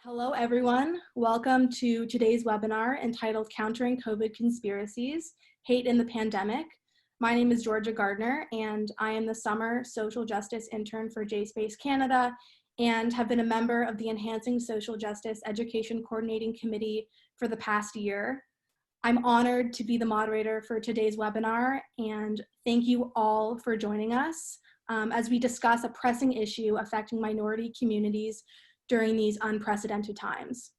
Hello, everyone. Welcome to today's webinar entitled Countering COVID Conspiracies, Hate in the Pandemic. My name is Georgia Gardner, and I am the summer social justice intern for JSpace Canada and have been a member of the Enhancing Social Justice Education Coordinating Committee for the past year. I'm honored to be the moderator for today's webinar, and thank you all for joining us as we discuss a pressing issue affecting minority communities during these unprecedented times.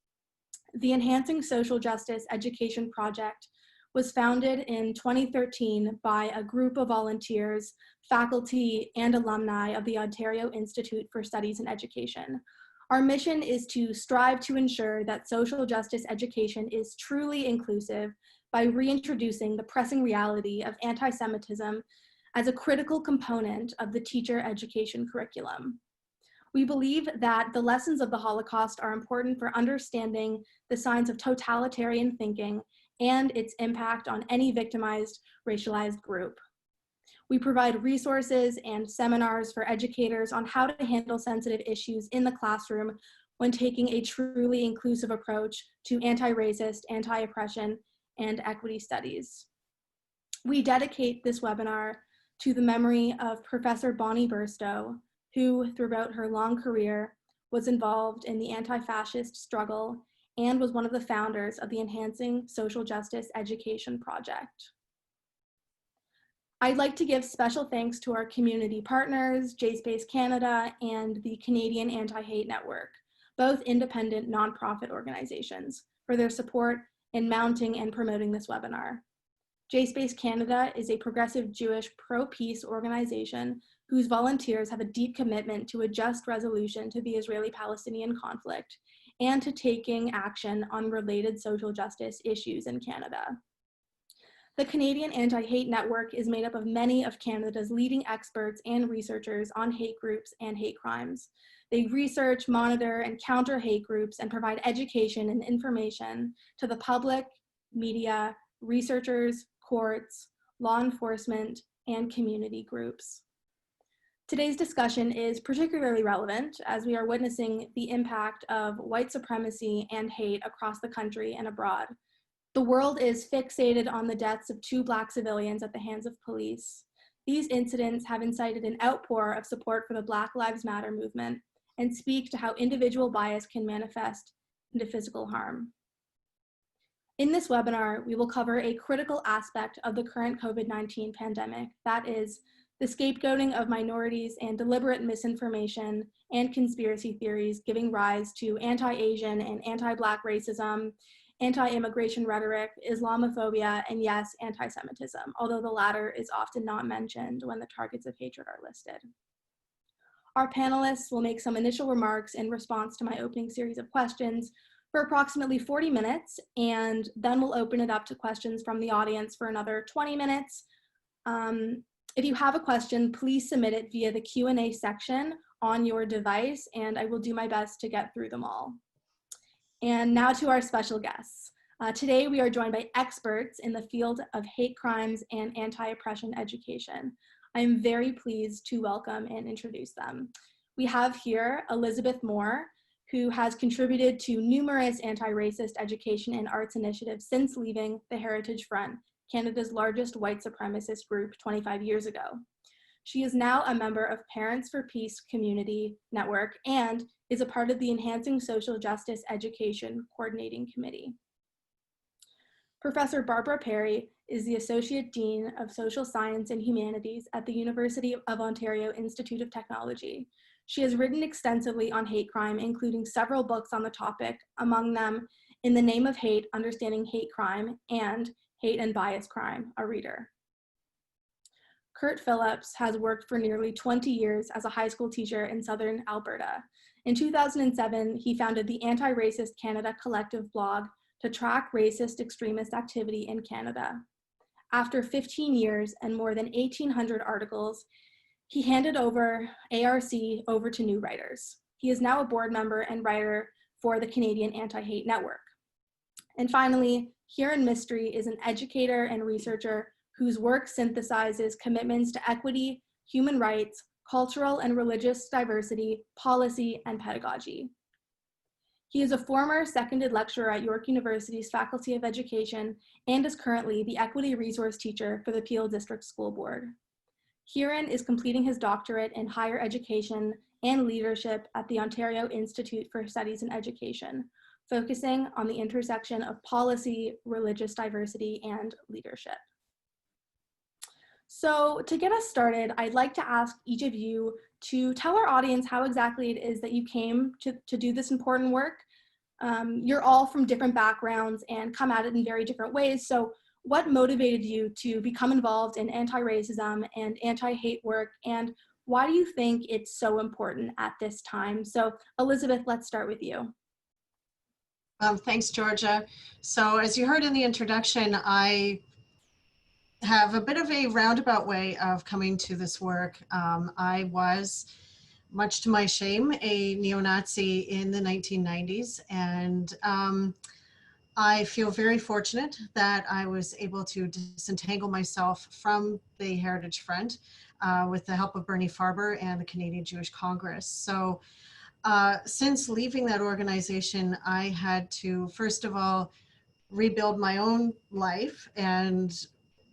The Enhancing Social Justice Education Project was founded in 2013 by a group of volunteers, faculty, and alumni of the Ontario Institute for Studies in Education. Our mission is to strive to ensure that social justice education is truly inclusive by reintroducing the pressing reality of anti-Semitism as a critical component of the teacher education curriculum. We believe that the lessons of the Holocaust are important for understanding the signs of totalitarian thinking and its impact on any victimized, racialized group. We provide resources and seminars for educators on how to handle sensitive issues in the classroom when taking a truly inclusive approach to anti-racist, anti-oppression, and equity studies. We dedicate this webinar to the memory of Professor Bonnie Burstow, who throughout her long career was involved in the anti-fascist struggle and was one of the founders of the Enhancing Social Justice Education Project. I'd like to give special thanks to our community partners, JSpace Canada and the Canadian Anti-Hate Network, both independent nonprofit organizations, for their support in mounting and promoting this webinar. JSpace Canada is a progressive Jewish pro-peace organization whose volunteers have a deep commitment to a just resolution to the Israeli-Palestinian conflict and to taking action on related social justice issues in Canada. The Canadian Anti-Hate Network is made up of many of Canada's leading experts and researchers on hate groups and hate crimes. They research, monitor, and counter hate groups and provide education and information to the public, media, researchers, courts, law enforcement, and community groups. Today's discussion is particularly relevant as we are witnessing the impact of white supremacy and hate across the country and abroad. The world is fixated on the deaths of 2 Black civilians at the hands of police. These incidents have incited an outpour of support for the Black Lives Matter movement and speak to how individual bias can manifest into physical harm. In this webinar, we will cover a critical aspect of the current COVID-19 pandemic, that is, the scapegoating of minorities and deliberate misinformation and conspiracy theories giving rise to anti-Asian and anti-Black racism, anti-immigration rhetoric, Islamophobia, and yes, anti-Semitism, although the latter is often not mentioned when the targets of hatred are listed. Our panelists will make some initial remarks in response to my opening series of questions for approximately 40 minutes, and then we'll open it up to questions from the audience for another 20 minutes. If you have a question, please submit it via the Q&A section on your device, and I will do my best to get through them all. And now to our special guests. Today we are joined by experts in the field of hate crimes and anti-oppression education. I am very pleased to welcome and introduce them. We have here Elizabeth Moore, who has contributed to numerous anti-racist education and arts initiatives since leaving the Heritage Front, Canada's largest white supremacist group 25 years ago. She is now a member of Parents for Peace Community Network and is a part of the Enhancing Social Justice Education Coordinating Committee. Professor Barbara Perry is the Associate Dean of Social Science and Humanities at the University of Ontario Institute of Technology. She has written extensively on hate crime, including several books on the topic, among them In the Name of Hate, Understanding Hate Crime, and Hate and Bias Crime, a Reader. Kurt Phillips has worked for nearly 20 years as a high school teacher in Southern Alberta. In 2007, he founded the Anti-Racist Canada Collective blog to track racist extremist activity in Canada. After 15 years and more than 1,800 articles, he handed over ARC over to new writers. He is now a board member and writer for the Canadian Anti-Hate Network. And finally, Hiren Mistry is an educator and researcher whose work synthesizes commitments to equity, human rights, cultural and religious diversity, policy, and pedagogy. He is a former seconded lecturer at York University's Faculty of Education and is currently the Equity Resource Teacher for the Peel District School Board. Hiren is completing his doctorate in higher education and leadership at the Ontario Institute for Studies in Education, focusing on the intersection of policy, religious diversity, and leadership. So to get us started, I'd like to ask each of you to tell our audience how exactly it is that you came to do this important work. You're all from different backgrounds and come at it in very different ways. So what motivated you to become involved in anti-racism and anti-hate work, and why do you think it's so important at this time? So Elizabeth, let's start with you. Thanks, Georgia. So as you heard in the introduction, I have a bit of a roundabout way of coming to this work. I was, much to my shame, a neo-Nazi in the 1990s, and I feel very fortunate that I was able to disentangle myself from the Heritage Front with the help of Bernie Farber and the Canadian Jewish Congress. So since leaving that organization, I had to, first of all, rebuild my own life and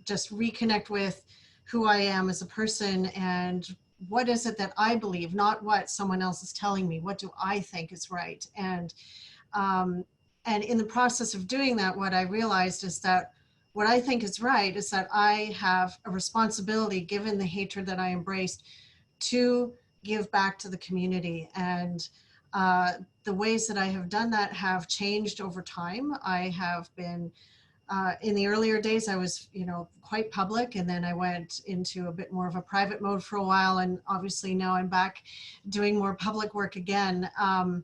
just reconnect with who I am as a person and what is it that I believe, not what someone else is telling me. What do I think is right? And in the process of doing that, what I realized is that what I think is right is that I have a responsibility, given the hatred that I embraced, to give back to the community. And the ways that I have done that have changed over time. I have been, in the earlier days, I was, quite public, and then I went into a bit more of a private mode for a while. And obviously now I'm back doing more public work again. And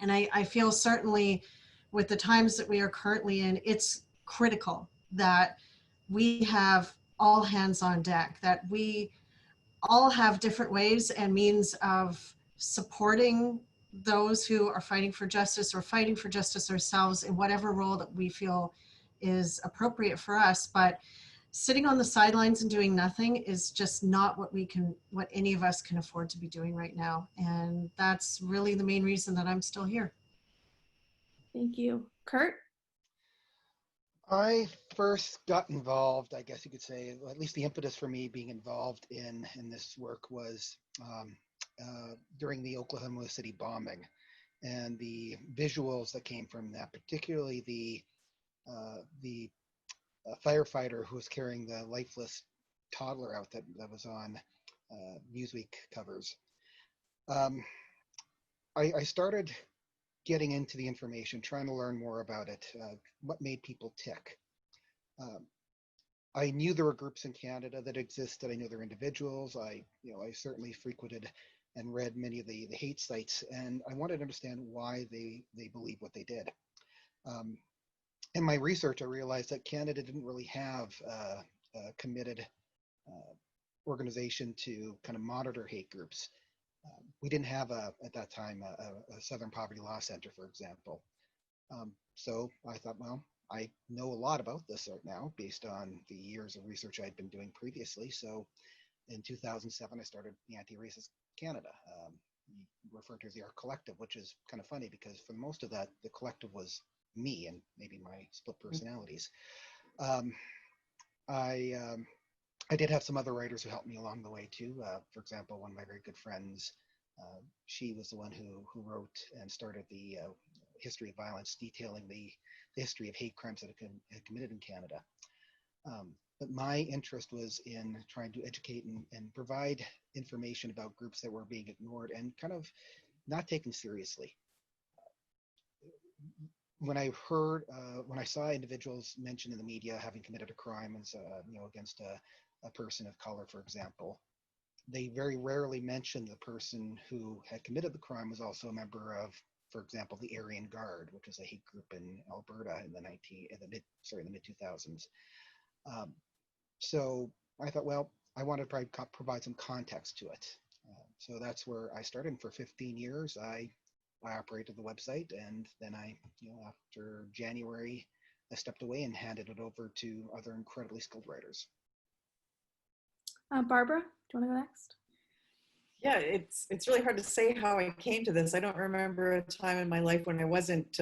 I feel certainly with the times that we are currently in, it's critical that we have all hands on deck, that we all have different ways and means of supporting those who are fighting for justice or fighting for justice ourselves in whatever role that we feel is appropriate for us. But sitting on the sidelines and doing nothing is just not what any of us can afford to be doing right now. And that's really the main reason that I'm still here. Thank you. Kurt? I first got involved, I guess you could say, at least the impetus for me being involved in this work was during the Oklahoma City bombing, and the visuals that came from that, particularly the firefighter who was carrying the lifeless toddler out that was on Newsweek covers. I started getting into the information, trying to learn more about it, what made people tick. I knew there were groups in Canada that existed. I knew there were individuals. I certainly frequented and read many of the hate sites, and I wanted to understand why they believe what they did. In my research, I realized that Canada didn't really have a committed organization to kind of monitor hate groups. We didn't have at that time a Southern Poverty Law Center, for example. So I thought, well, I know a lot about this right now based on the years of research I'd been doing previously. So in 2007, I started the Anti-Racist Canada, referred to as the Art Collective, which is kind of funny because for most of that, the collective was me and maybe my split personalities. I did have some other writers who helped me along the way too. For example, one of my very good friends, she was the one who wrote and started the history of violence, detailing the history of hate crimes that had committed in Canada. But my interest was in trying to educate and provide information about groups that were being ignored and kind of not taken seriously. When I saw individuals mentioned in the media having committed a crime, against a person of color, for example, they very rarely mentioned the person who had committed the crime was also a member of, for example, the Aryan Guard, which was a hate group in Alberta in the mid 2000s. So I thought, well, I want to provide some context to it. So that's where I started. And for 15 years, I operated the website, and then after January, I stepped away and handed it over to other incredibly skilled writers. Barbara, do you want to go next? Yeah, it's really hard to say how I came to this. I don't remember a time in my life when I wasn't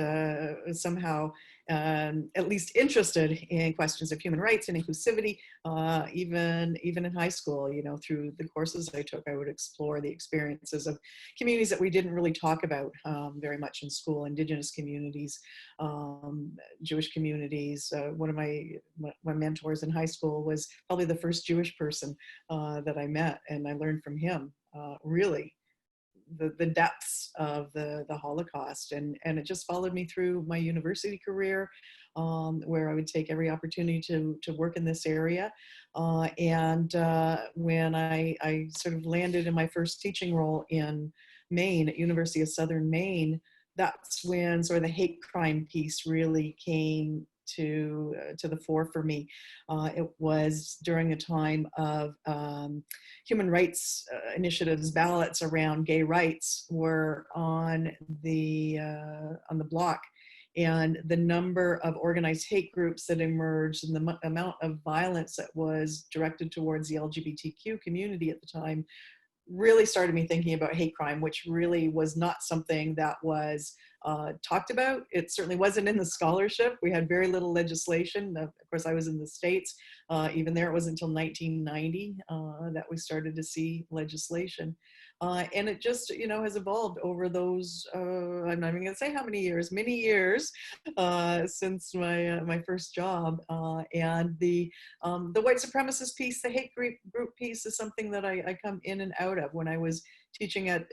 somehow at least interested in questions of human rights and inclusivity. Even in high school, you know, through the courses I took, I would explore the experiences of communities that we didn't really talk about very much in school: Indigenous communities, Jewish communities. One of my mentors in high school was probably the first Jewish person that I met, and I learned from him. Really the depths of the Holocaust, and it just followed me through my university career, where I would take every opportunity to work in this area, and when I sort of landed in my first teaching role in Maine at University of Southern Maine, that's when sort of the hate crime piece really came to the fore for me. It was during a time of human rights initiatives, ballots around gay rights were on the block, and the number of organized hate groups that emerged and the amount of violence that was directed towards the LGBTQ community at the time really started me thinking about hate crime, which really was not something that was talked about. It certainly wasn't in the scholarship. We had very little legislation. Of course, I was in the States. Even there, it wasn't until 1990 that we started to see legislation. And it just, you know, has evolved over those, I'm not even gonna say how many years, many years since my first job. And the white supremacist piece, the hate group piece, is something that I come in and out of. When I was teaching at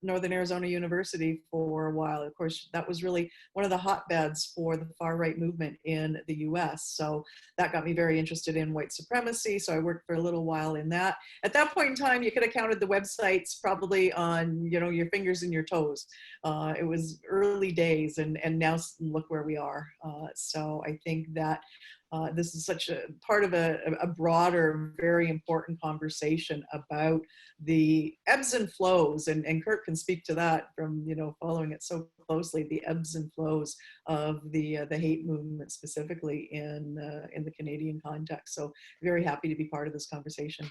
Northern Arizona University for a while, of course, that was really one of the hotbeds for the far right movement in the US. So that got me very interested in white supremacy. So I worked for a little while in that. At that point in time, you could have counted the websites probably on, you know, your fingers and your toes. It was early days, and now look where we are. So I think that this is such a part of a broader, very important conversation about the ebbs and flows, and Kurt can speak to that from, you know, following it so closely, the ebbs and flows of the hate movement specifically in the Canadian context. So very happy to be part of this conversation.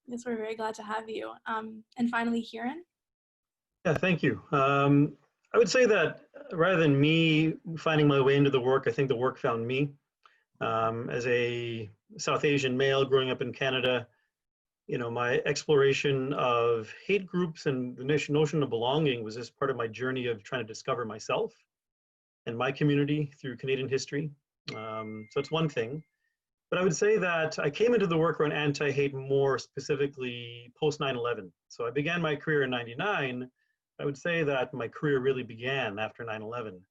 Yes, we're very glad to have you. And finally, Hiren. Yeah, thank you. I would say that rather than me finding my way into the work, I think the work found me. As a South Asian male growing up in Canada, you know, my exploration of hate groups and the notion of belonging was just part of my journey of trying to discover myself and my community through Canadian history. So it's one thing. But I would say that I came into the work around anti-hate more specifically post 9/11. So I began my career in '99. I would say that my career really began after 9/11.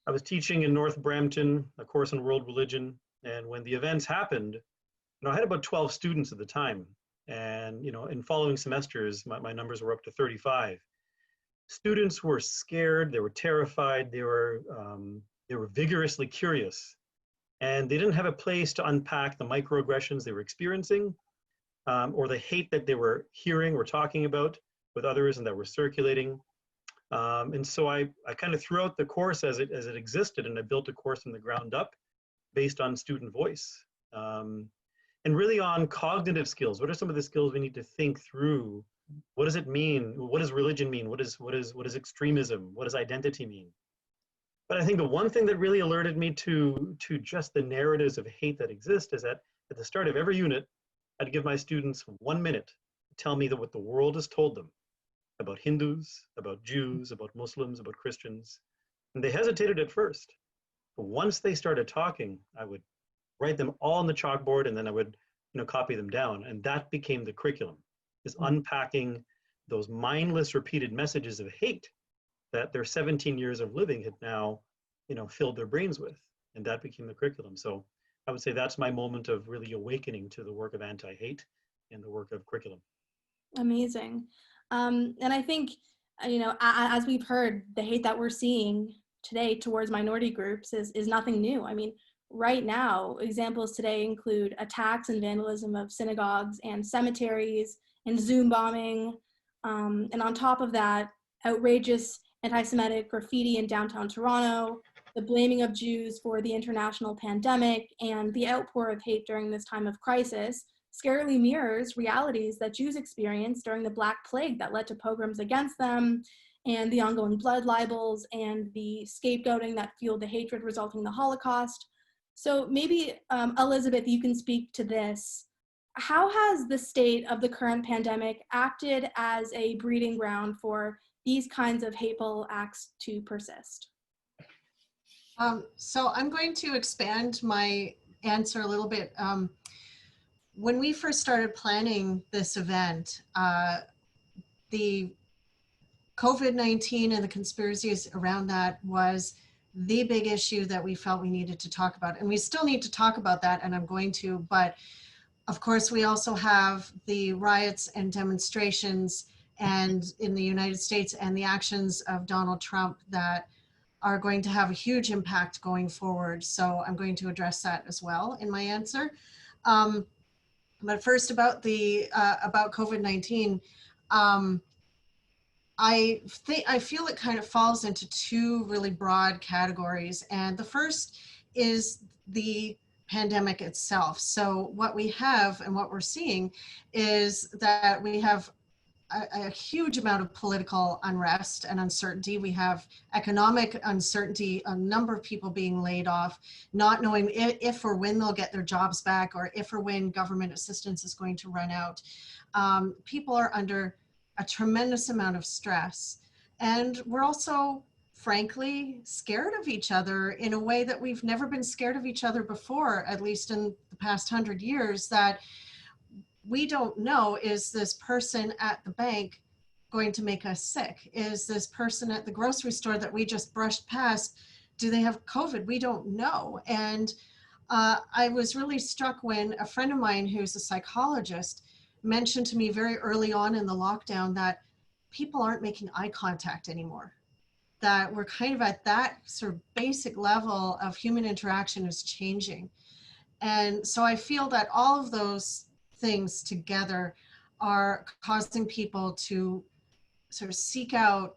I was teaching in North Brampton, a course on world religion. And when the events happened, you know, I had about 12 students at the time. And, you know, in following semesters, my numbers were up to 35. Students were scared, they were terrified, they were vigorously curious. And they didn't have a place to unpack the microaggressions they were experiencing, or the hate that they were hearing or talking about with others and that were circulating. And so I kind of threw out the course as it existed, and I built a course from the ground up based on student voice, and really on cognitive skills. What are some of the skills we need to think through? What does it mean? What does religion mean? What is extremism? What does identity mean? But I think the one thing that really alerted me to just the narratives of hate that exist is that at the start of every unit, I'd give my students 1 minute to tell me that what the world has told them about Hindus, about Jews, about Muslims, about Christians. And they hesitated at first. But once they started talking, I would write them all on the chalkboard, and then I would, you know, copy them down. And that became the curriculum, is unpacking those mindless repeated messages of hate that their 17 years of living had now, you know, filled their brains with. And that became the curriculum. So I would say that's my moment of really awakening to the work of anti-hate and the work of curriculum. Amazing. And I think, you know, as we've heard, the hate that we're seeing today towards minority groups is nothing new. I mean, right now, examples today include attacks and vandalism of synagogues and cemeteries and Zoom bombing. And on top of that, outrageous anti-Semitic graffiti in downtown Toronto, the blaming of Jews for the international pandemic, and the outpour of hate during this time of crisis, scarily mirrors realities that Jews experienced during the Black Plague that led to pogroms against them, and the ongoing blood libels and the scapegoating that fueled the hatred resulting in the Holocaust. So maybe, Elizabeth, you can speak to this. How has the state of the current pandemic acted as a breeding ground for these kinds of hateful acts to persist? So I'm going to expand my answer a little bit. When we first started planning this event, the COVID-19 and the conspiracies around that was the big issue that we felt we needed to talk about. And we still need to talk about that, and I'm going to, but of course we also have the riots and demonstrations and in the United States and the actions of Donald Trump that are going to have a huge impact going forward. So I'm going to address that as well in my answer. But first about about COVID-19, I feel it kind of falls into two really broad categories. And the first is the pandemic itself. So what we have and what we're seeing is that we have a huge amount of political unrest and uncertainty. We have economic uncertainty, a number of people being laid off, not knowing if or when they'll get their jobs back, or if or when government assistance is going to run out. People are under a tremendous amount of stress. And we're also, frankly, scared of each other in a way that we've never been scared of each other before, at least in the past 100 years, that we don't know, is this person at the bank going to make us sick? Is this person at the grocery store that we just brushed past, do they have COVID? We don't know. And I was really struck when a friend of mine who's a psychologist mentioned to me very early on in the lockdown that people aren't making eye contact anymore, that we're kind of at that sort of basic level of human interaction is changing. And so I feel that all of those things together are causing people to sort of seek out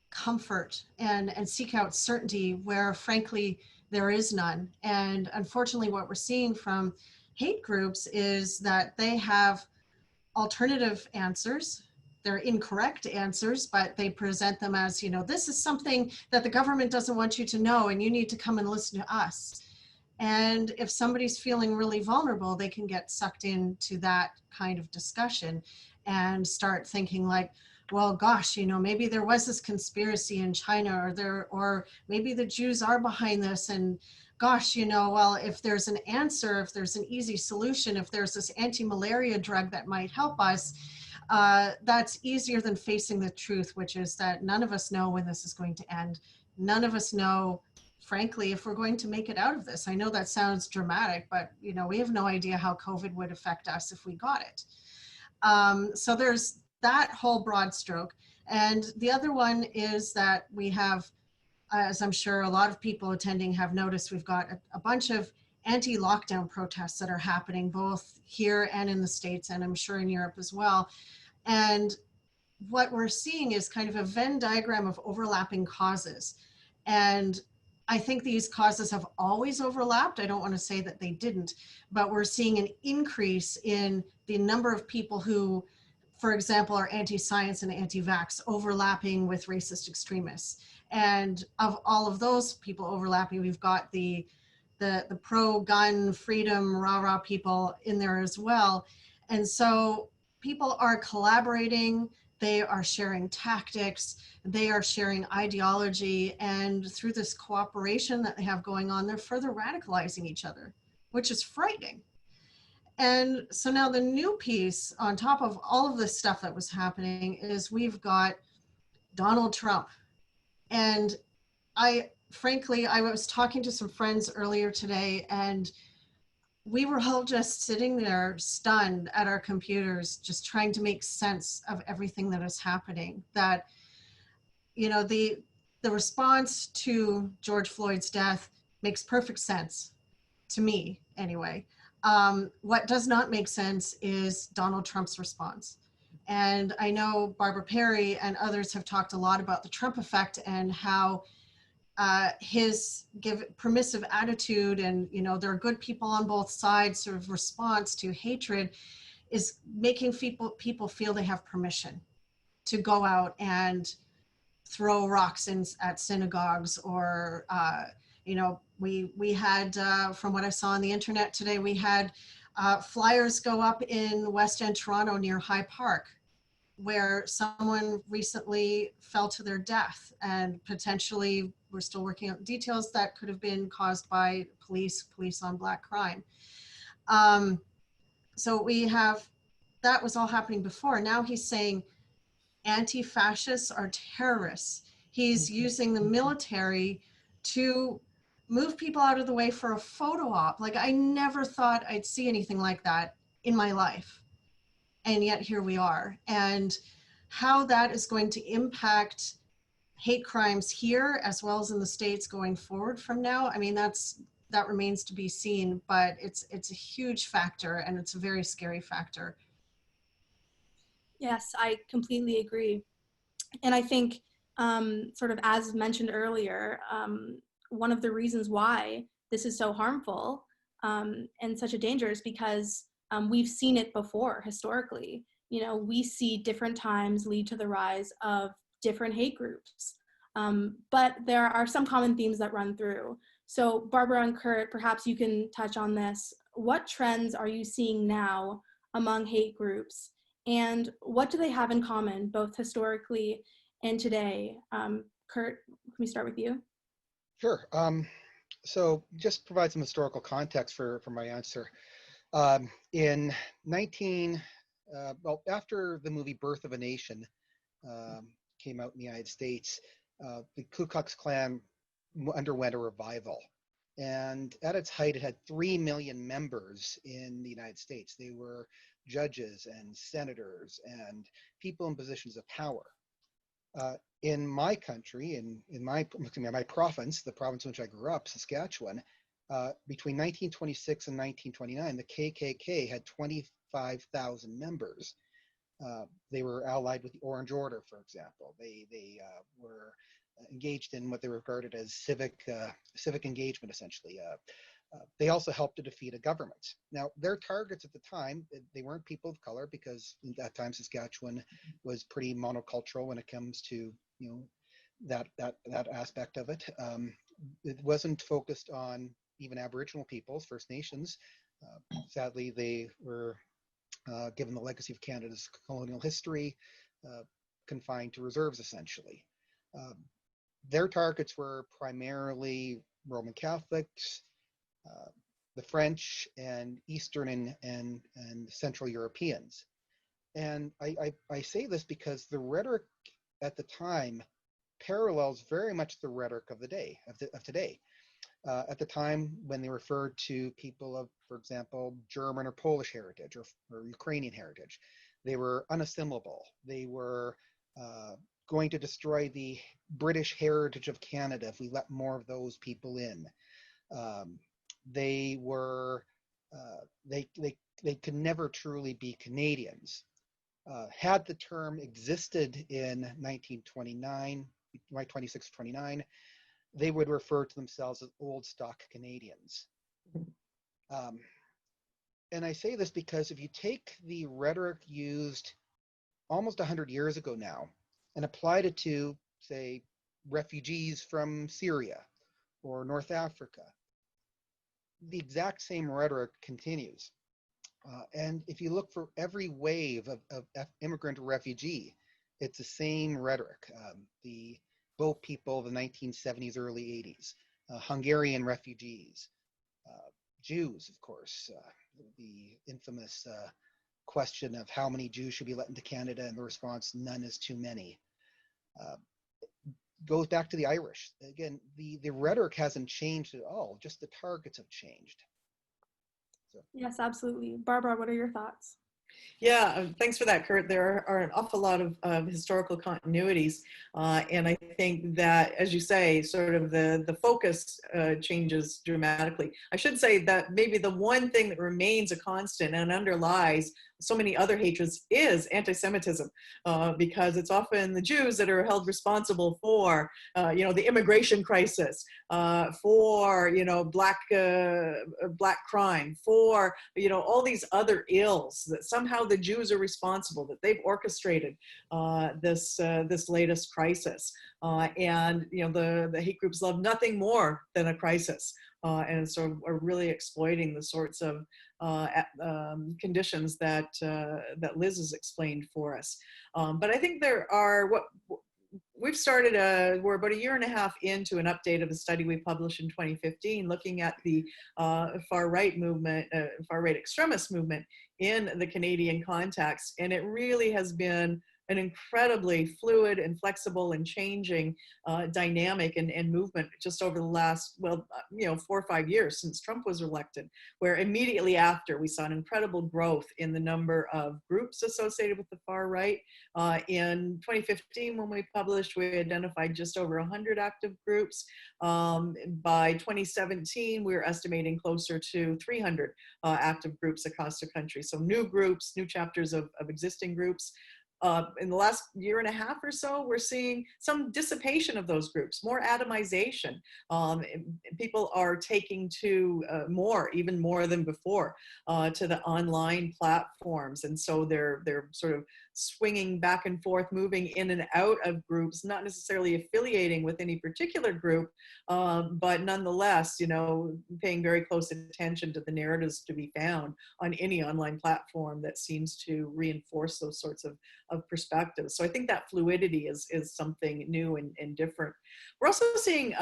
comfort and seek out certainty where frankly there is none. And unfortunately what we're seeing from hate groups is that they have alternative answers. They're incorrect answers, but they present them as, you know, this is something that the government doesn't want you to know and you need to come and listen to us. And if somebody's feeling really vulnerable, they can get sucked into that kind of discussion and start thinking like, well, gosh, you know, maybe there was this conspiracy in China, or maybe the Jews are behind this. And gosh, you know, well, if there's an answer, if there's an easy solution, if there's this anti-malaria drug that might help us, that's easier than facing the truth, which is that none of us know when this is going to end. None of us know, frankly, if we're going to make it out of this. I know that sounds dramatic, but you know, we have no idea how COVID would affect us if we got it. So there's that whole broad stroke. And the other one is that we have, as I'm sure a lot of people attending have noticed, we've got a bunch of anti-lockdown protests that are happening both here and in the States, and I'm sure in Europe as well. And what we're seeing is kind of a Venn diagram of overlapping causes. And I think these causes have always overlapped. I don't want to say that they didn't, but we're seeing an increase in the number of people who, for example, are anti-science and anti-vax overlapping with racist extremists. And of all of those people overlapping, we've got the pro-gun freedom rah-rah people in there as well. And so people are collaborating, they are sharing tactics, they are sharing ideology, and through this cooperation that they have going on, they're further radicalizing each other, which is frightening. And so now the new piece on top of all of this stuff that was happening is we've got Donald Trump. And frankly, I was talking to some friends earlier today, and we were all just sitting there stunned at our computers, just trying to make sense of everything that is happening. That, you know, the response to George Floyd's death makes perfect sense to me anyway. What does not make sense is Donald Trump's response. And I know Barbara Perry and others have talked a lot about the Trump effect and how his permissive attitude and, you know, there are good people on both sides sort of response to hatred is making people feel they have permission to go out and throw rocks at synagogues, or you know, we had from what I saw on the internet today, we had flyers go up in West End Toronto near High Park, where someone recently fell to their death, and potentially we're still working out details that could have been caused by police on black crime. So we have, that was all happening before. Now he's saying anti-fascists are terrorists. He's using the military to move people out of the way for a photo op. Like, I never thought I'd see anything like that in my life. And yet here we are. And how that is going to impact hate crimes here as well as in the States going forward from now, I mean, that remains to be seen, but it's a huge factor, and it's a very scary factor. Yes, I completely agree. And I think, sort of as mentioned earlier, one of the reasons why this is so harmful and such a danger is because we've seen it before historically. You know, we see different times lead to the rise of different hate groups. But there are some common themes that run through. So Barbara and Kurt, perhaps you can touch on this. What trends are you seeing now among hate groups? And what do they have in common, both historically and today? Kurt, can we start with you? Sure. So just provide some historical context for my answer. In after the movie Birth of a Nation came out in the United States, the Ku Klux Klan underwent a revival. And at its height, it had 3 million members in the United States. They were judges and senators and people in positions of power. In my country, in my province, the province in which I grew up, Saskatchewan, between 1926 and 1929, the KKK had 25,000 members. They were allied with the Orange Order, for example. They were engaged in what they regarded as civic engagement, essentially. They also helped to defeat a government. Now, their targets at the time, they weren't people of color, because at that time Saskatchewan was pretty monocultural when it comes to, you know, that aspect of it. It wasn't focused on even Aboriginal peoples, First Nations. Sadly, they were, given the legacy of Canada's colonial history, confined to reserves, essentially. Their targets were primarily Roman Catholics, the French, and Eastern and Central Europeans. And I say this because the rhetoric at the time parallels very much the rhetoric of the day, of today. At the time when they referred to people of, for example, German or Polish heritage or Ukrainian heritage, they were unassimilable. They were going to destroy the British heritage of Canada if we let more of those people in. They were, they could never truly be Canadians. Had the term existed in 1929, 26-29, they would refer to themselves as old stock Canadians. And I say this because if you take the rhetoric used almost 100 years ago now and applied it to, say, refugees from Syria or North Africa, the exact same rhetoric continues. And if you look for every wave of immigrant or refugee, it's the same rhetoric. The boat people of the 1970s, early 80s, Hungarian refugees, Jews, of course, the infamous question of how many Jews should be let into Canada, and the response, none is too many. Goes back to the Irish. Again, the rhetoric hasn't changed at all, just the targets have changed. So. Yes, absolutely. Barbara, what are your thoughts? Yeah, thanks for that, Kurt. There are an awful lot of historical continuities. And I think that, as you say, sort of the focus changes dramatically. I should say that maybe the one thing that remains a constant and underlies so many other hatreds is anti-Semitism, because it's often the Jews that are held responsible for, the immigration crisis, for, black crime, for, all these other ills that somehow the Jews are responsible, that they've orchestrated this latest crisis. And the hate groups love nothing more than a crisis, and so are really exploiting the sorts of conditions that Liz has explained for us. But I think there are we've started we're about a year and a half into an update of a study we published in 2015 looking at the far-right movement, far-right extremist movement in the Canadian context. And it really has been an incredibly fluid and flexible and changing dynamic and movement just over the last, 4 or 5 years since Trump was elected, where immediately after we saw an incredible growth in the number of groups associated with the far right. In 2015, when we published, we identified just over 100 active groups. By 2017, we were estimating closer to 300 active groups across the country. So new groups, new chapters of existing groups. In the last year and a half or so, we're seeing some dissipation of those groups, more atomization. People are taking to even more than before, to the online platforms. And so they're sort of swinging back and forth, moving in and out of groups, not necessarily affiliating with any particular group, but nonetheless, paying very close attention to the narratives to be found on any online platform that seems to reinforce those sorts of perspectives. So I think that fluidity is something new and different. We're also seeing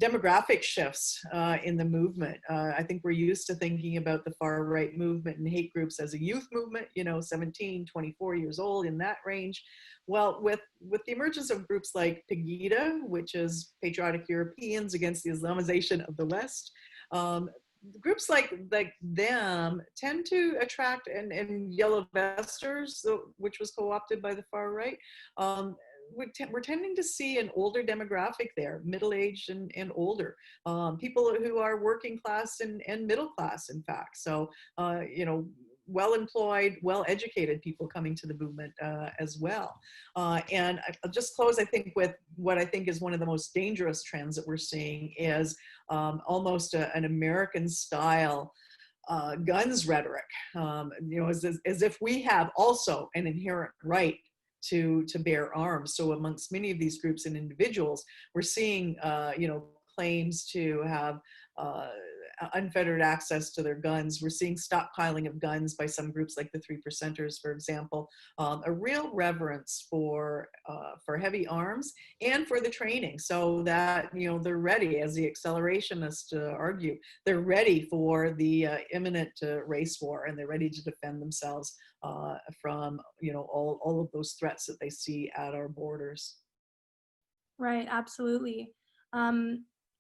demographic shifts in the movement. I think we're used to thinking about the far right movement and hate groups as a youth movement, 17, 24 years old, in that range. Well, with the emergence of groups like Pegida, which is Patriotic Europeans Against the Islamization of the West, groups like them tend to attract, and Yellow Vesters, which was co-opted by the far right, we're tending to see an older demographic there, middle-aged and older, people who are working class and middle class, in fact. So, well-employed, well-educated people coming to the movement as well. And I'll just close, I think, with what I think is one of the most dangerous trends that we're seeing is almost an American-style guns rhetoric, as if we have also an inherent right to bear arms. So amongst many of these groups and individuals, we're seeing, claims to have unfettered access to their guns. We're seeing stockpiling of guns by some groups like the 3%ers, for example. A real reverence for heavy arms and for the training, so that they're ready, as the accelerationists argue, they're ready for the imminent race war, and they're ready to defend themselves from all of those threats that they see at our borders. Right, absolutely.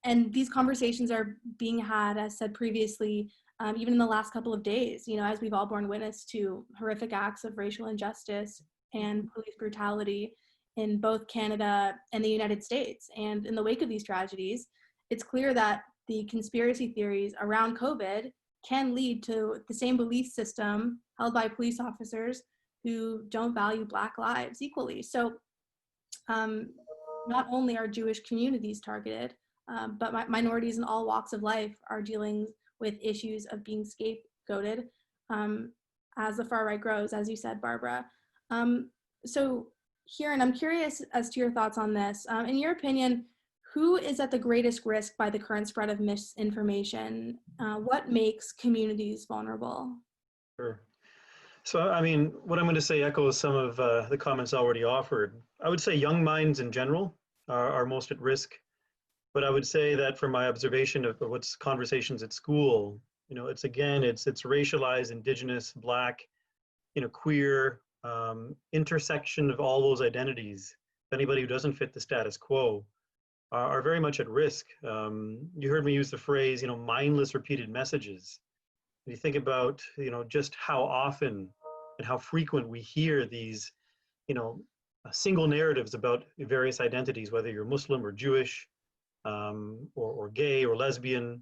And these conversations are being had, as said previously, even in the last couple of days, as we've all borne witness to horrific acts of racial injustice and police brutality in both Canada and the United States. And in the wake of these tragedies, it's clear that the conspiracy theories around COVID can lead to the same belief system held by police officers who don't value Black lives equally. So not only are Jewish communities targeted, but minorities in all walks of life are dealing with issues of being scapegoated as the far right grows, as you said, Barbara. So Hiren, I'm curious as to your thoughts on this. In your opinion, who is at the greatest risk by the current spread of misinformation? What makes communities vulnerable? Sure. So, I mean, what I'm going to say echoes some of the comments already offered. I would say young minds in general are most at risk. But I would say that from my observation of what's conversations at school, it's racialized, Indigenous, Black, queer, intersection of all those identities. Anybody who doesn't fit the status quo are very much at risk. You heard me use the phrase, mindless repeated messages. When you think about, just how often and how frequent we hear these, single narratives about various identities, whether you're Muslim or Jewish, or gay or lesbian,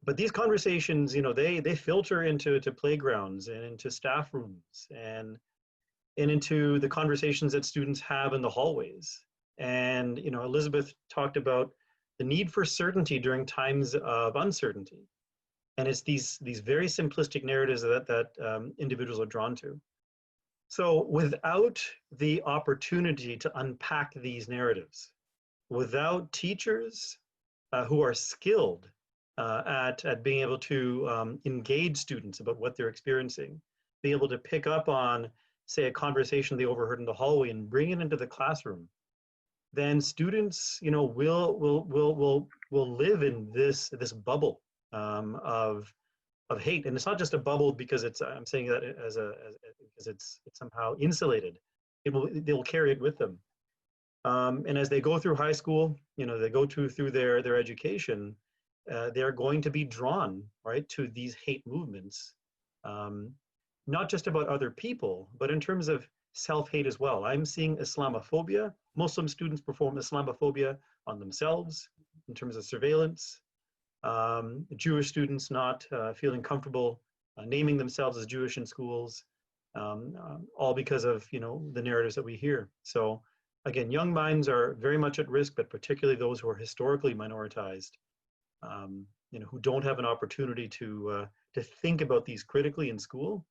But these conversations, they filter into playgrounds and into staff rooms and into the conversations that students have in the hallways. And Elizabeth talked about the need for certainty during times of uncertainty. And it's these very simplistic narratives that individuals are drawn to. So without the opportunity to unpack these narratives, without teachers who are skilled at being able to engage students about what they're experiencing, be able to pick up on, say, a conversation they overheard in the hallway and bring it into the classroom, then students, will live in this bubble of hate. And it's not just a bubble because I'm saying that because it's somehow insulated. They'll carry it with them. And as they go through high school, they go through their education, they're going to be drawn, right, to these hate movements, not just about other people, but in terms of self-hate as well. I'm seeing Islamophobia. Muslim students perform Islamophobia on themselves in terms of surveillance. Jewish students not feeling comfortable naming themselves as Jewish in schools, all because of the narratives that we hear. So again, young minds are very much at risk, but particularly those who are historically minoritized, who don't have an opportunity to think about these critically in school.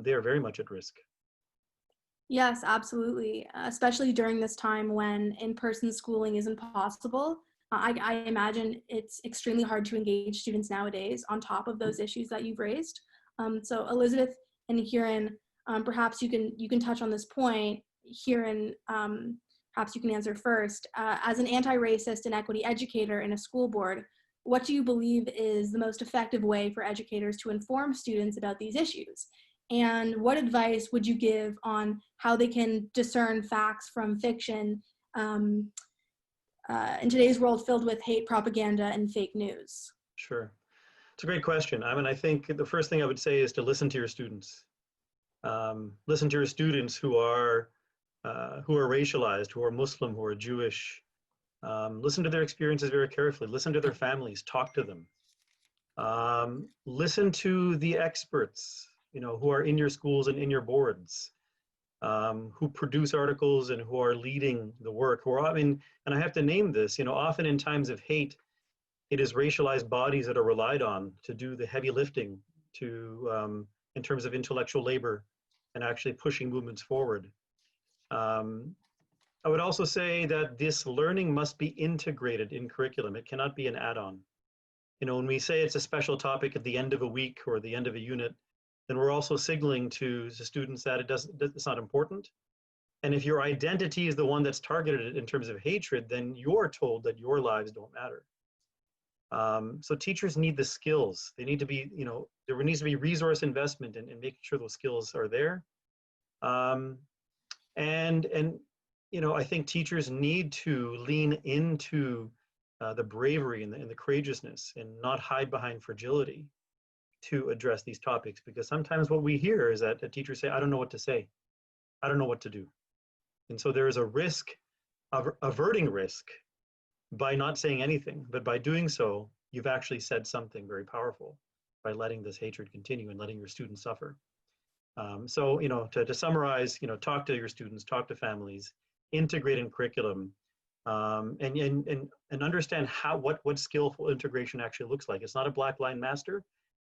They are very much at risk. Yes, absolutely. Especially during this time when in-person schooling isn't possible. I imagine it's extremely hard to engage students nowadays on top of those issues that you've raised. So Elizabeth and Hiren, perhaps you can touch on this point. Hiren, perhaps you can answer first. As an anti-racist and equity educator in a school board, what do you believe is the most effective way for educators to inform students about these issues? And what advice would you give on how they can discern facts from fiction in today's world filled with hate propaganda and fake news? Sure. It's a great question. I mean, I think the first thing I would say is to listen to your students. Listen to your students who are racialized, who are Muslim, who are Jewish. Listen to their experiences very carefully. Listen to their families. Talk to them. Listen to the experts, who are in your schools and in your boards, who produce articles and who are leading the work. And I have to name this, often in times of hate, it is racialized bodies that are relied on to do the heavy lifting in terms of intellectual labor and actually pushing movements forward. I would also say that this learning must be integrated in curriculum. It cannot be an add-on. When we say it's a special topic at the end of a week or the end of a unit, then we're also signaling to the students that it's not important. And if your identity is the one that's targeted in terms of hatred, then you're told that your lives don't matter. So teachers need the skills. They need to be, there needs to be resource investment in making sure those skills are there. I think teachers need to lean into the bravery and the courageousness and not hide behind fragility to address these topics, because sometimes what we hear is that teachers say, I don't know what to say. I don't know what to do. And so there is a risk of averting risk by not saying anything, but by doing so, you've actually said something very powerful by letting this hatred continue and letting your students suffer. To summarize, talk to your students, talk to families, integrate in curriculum, and understand what skillful integration actually looks like. It's not a black line master,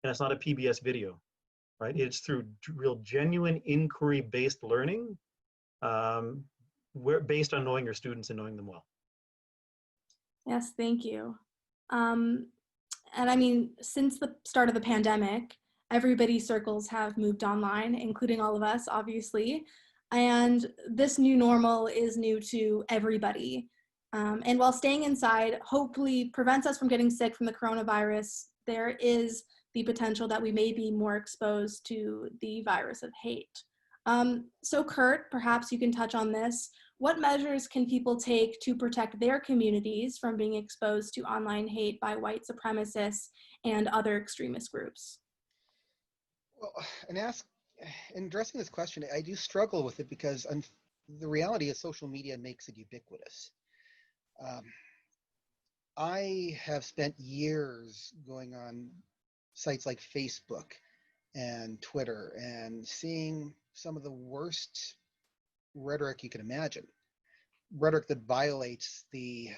and it's not a PBS video, right? It's through real genuine inquiry-based learning, based on knowing your students and knowing them well. Yes, thank you. And I mean, since the start of the pandemic, everybody's circles have moved online, including all of us, obviously. And this new normal is new to everybody. And while staying inside hopefully prevents us from getting sick from the coronavirus, there is the potential that we may be more exposed to the virus of hate. So Kurt, perhaps you can touch on this. What measures can people take to protect their communities from being exposed to online hate by white supremacists and other extremist groups? Well, in addressing this question, I do struggle with it because the reality is social media makes it ubiquitous. I have spent years going on sites like Facebook and Twitter and seeing some of the worst rhetoric you can imagine. Rhetoric that violates the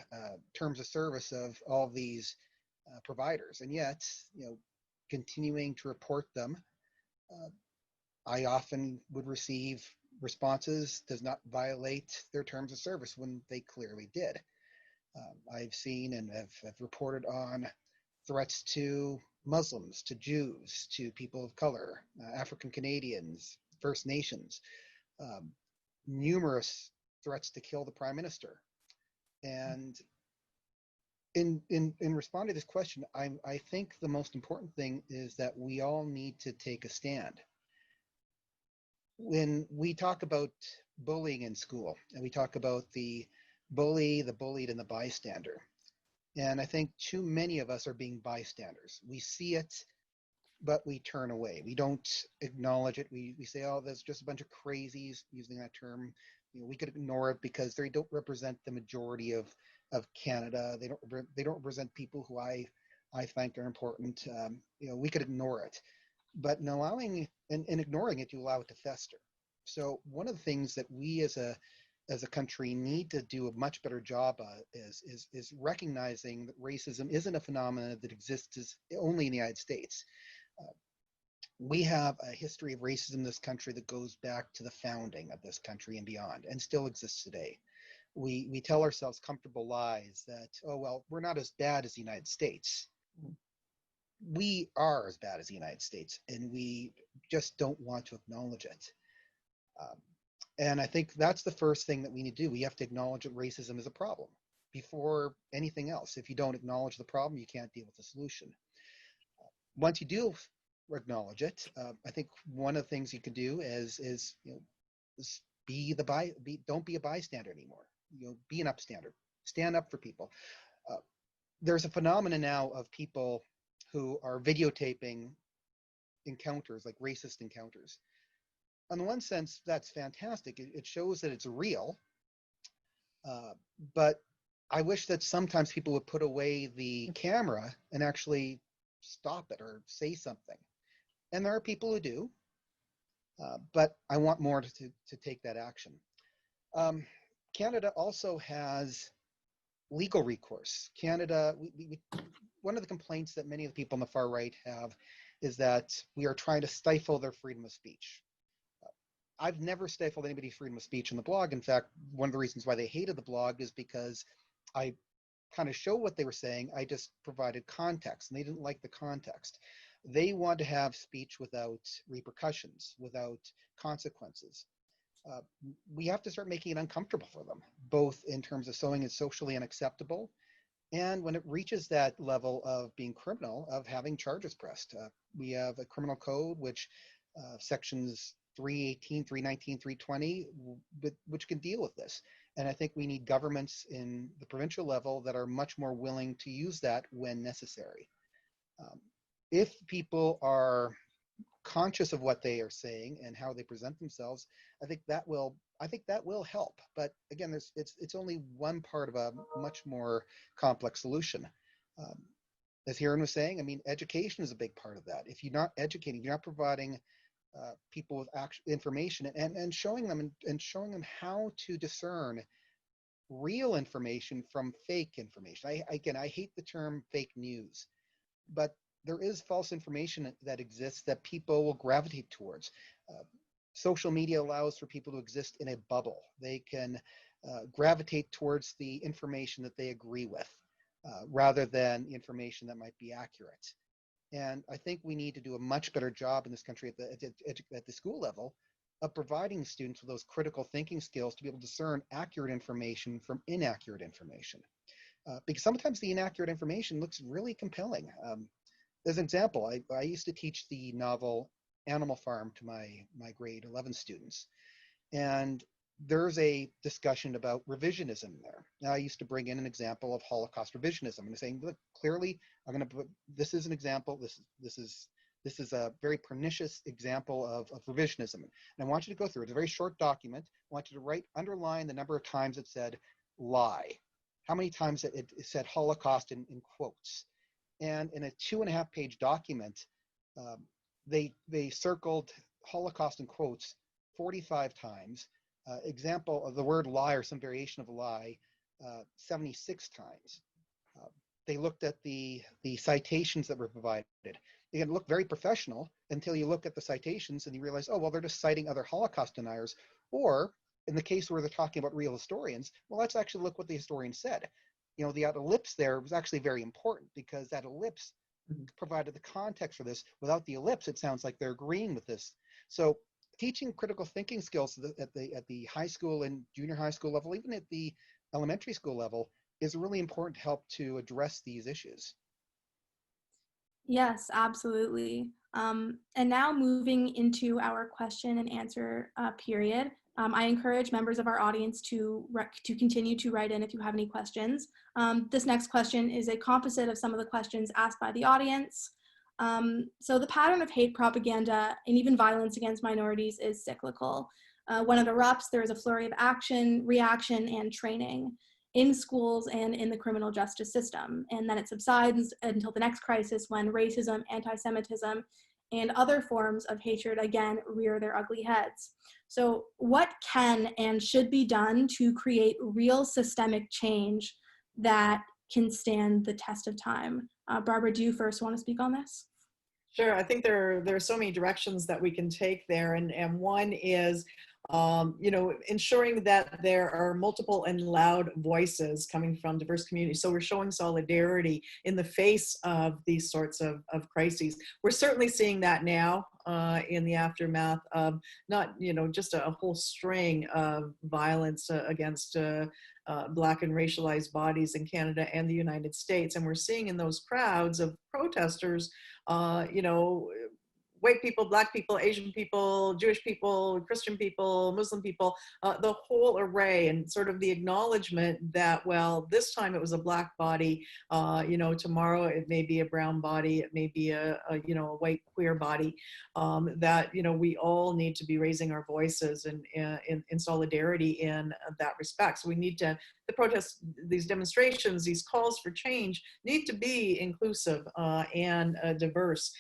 terms of service of all of these providers, and yet, continuing to report them, I often would receive responses does not violate their terms of service when they clearly did. I've seen and have reported on threats to Muslims, to Jews, to people of color, African Canadians, First Nations, numerous threats to kill the Prime Minister. And in responding to this question, I think the most important thing is that we all need to take a stand. When we talk about bullying in school, and we talk about the bully, the bullied, and the bystander, and I think too many of us are being bystanders. We see it, but we turn away. We don't acknowledge it. We say, oh, there's just a bunch of crazies, using that term. We could ignore it because they don't represent the majority of Canada. They don't represent people who I think are important. We could ignore it. But in allowing and ignoring it, you allow it to fester. So one of the things that we as a country need to do a much better job is recognizing that racism isn't a phenomenon that exists only in the United States. We have a history of racism in this country that goes back to the founding of this country and beyond, and still exists today. We tell ourselves comfortable lies that, oh, well, we're not as bad as the United States. We are as bad as the United States, and we just don't want to acknowledge it. And I think that's the first thing that we need to do. We have to acknowledge that racism is a problem before anything else. If you don't acknowledge the problem, you can't deal with the solution. Once you do acknowledge it, I think one of the things you can do is don't be a bystander anymore. Be an upstander. Stand up for people. There's a phenomenon now of people who are videotaping encounters, like racist encounters. On the one sense, that's fantastic. It shows that it's real. But I wish that sometimes people would put away the camera and actually stop it or say something. And there are people who do, but I want more to take that action. Canada also has legal recourse. Canada, one of the complaints that many of the people on the far right have is that we are trying to stifle their freedom of speech. I've never stifled anybody's freedom of speech on the blog. In fact, one of the reasons why they hated the blog is because I kind of show what they were saying. I just provided context, and they didn't like the context. They want to have speech without repercussions, without consequences. We have to start making it uncomfortable for them, both in terms of showing it's socially unacceptable, and when it reaches that level of being criminal, of having charges pressed. We have a criminal code, which sections 318, 319, 320, which can deal with this. And I think we need governments in the provincial level that are much more willing to use that when necessary. If people are conscious of what they are saying and how they present themselves, I think that will help. But again, it's only one part of a much more complex solution. As Hiren was saying, I mean, education is a big part of that. If you're not educating, if you're not providing people with information and showing them how to discern real information from fake information. I hate the term fake news, but there is false information that exists that people will gravitate towards. Social media allows for people to exist in a bubble. They can gravitate towards the information that they agree with rather than information that might be accurate. And I think we need to do a much better job in this country at the school level of providing students with those critical thinking skills to be able to discern accurate information from inaccurate information. Because sometimes the inaccurate information looks really compelling. As an example, I used to teach the novel Animal Farm to my grade 11 students. And there's a discussion about revisionism there. Now, I used to bring in an example of Holocaust revisionism and saying, look, clearly, I'm going to put, this is an example, this is a very pernicious example of revisionism. And I want you to go through it. It's a very short document. I want you to underline the number of times it said lie. how many times it said Holocaust in quotes. And in a 2.5-page document, they circled Holocaust in quotes 45 times. Example of the word lie or some variation of a lie 76 times. They looked at the citations that were provided. It looked very professional until you look at the citations and you realize, oh, well, they're just citing other Holocaust deniers. Or in the case where they're talking about real historians, well, let's actually look what the historian said. You know, the ellipse there was actually very important because that ellipse provided the context for this. Without the ellipse, it sounds like they're agreeing with this. So teaching critical thinking skills at the high school and junior high school level, even at the elementary school level, is really important to help to address these issues. Yes, absolutely. And now moving into our question and answer period, I encourage members of our audience to continue to write in if you have any questions. This next question is a composite of some of the questions asked by the audience. So the pattern of hate propaganda and even violence against minorities is cyclical. When it erupts, there is a flurry of action, reaction, and training in schools and in the criminal justice system. And then it subsides until the next crisis when racism, anti-Semitism, and other forms of hatred again rear their ugly heads. So what can and should be done to create real systemic change that can stand the test of time? Barbara, do you first want to speak on this? Sure, I think there are so many directions that we can take there, and one is ensuring that there are multiple and loud voices coming from diverse communities. So we're showing solidarity in the face of these sorts of crises. We're certainly seeing that now in the aftermath of not, just a whole string of violence against Black and racialized bodies in Canada and the United States. And we're seeing in those crowds of protesters, white people, Black people, Asian people, Jewish people, Christian people, Muslim people, the whole array, and sort of the acknowledgement that, well, this time it was a Black body, tomorrow it may be a brown body, it may be a white queer body, that, we all need to be raising our voices in solidarity in that respect. So we need to, the protests, these demonstrations, these calls for change need to be inclusive and diverse.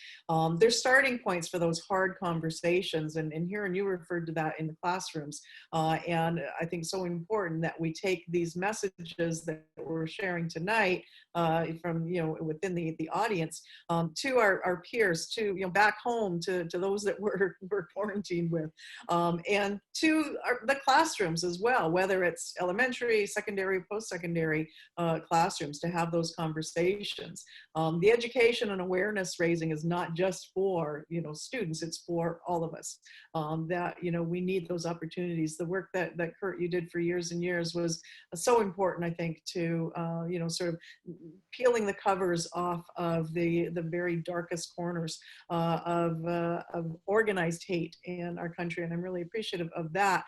There's starting points for those hard conversations, and Hiren, you referred to that in the classrooms, and I think so important that we take these messages that we're sharing tonight from within the audience to our peers, to back home, to those that we're quarantined with, and to the classrooms as well, whether it's elementary, secondary, post-secondary classrooms, to have those conversations. The education and awareness raising is not just for students, it's for all of us. That we need those opportunities. The work that Kurt, you did for years and years was so important, I think, to sort of peeling the covers off of the very darkest corners of organized hate in our country, and I'm really appreciative of that.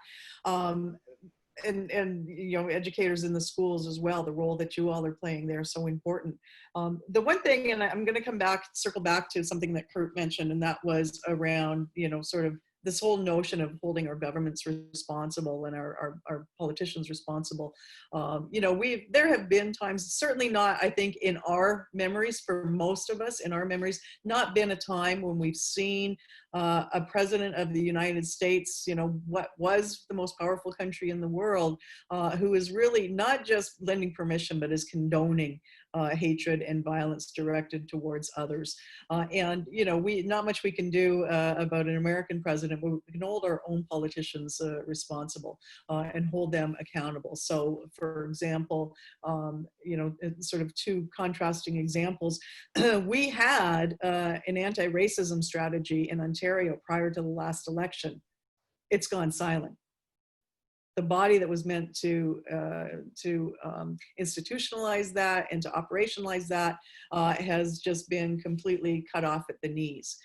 And educators in the schools as well, the role that you all are playing there is so important. The one thing, and I'm going to circle back to something that Kurt mentioned, and that was around sort of this whole notion of holding our governments responsible and our politicians responsible. There have been times, certainly not, I think, in our memories, for most of us, in our memories, not been a time when we've seen a president of the United States, what was the most powerful country in the world, who is really not just lending permission, but is condoning hatred and violence directed towards others. And not much we can do about an American president, but we can hold our own politicians responsible and hold them accountable. So, for example, sort of two contrasting examples, we had an anti-racism strategy in Ontario prior to the last election. It's gone silent. The body that was meant to institutionalize that and to operationalize that has just been completely cut off at the knees.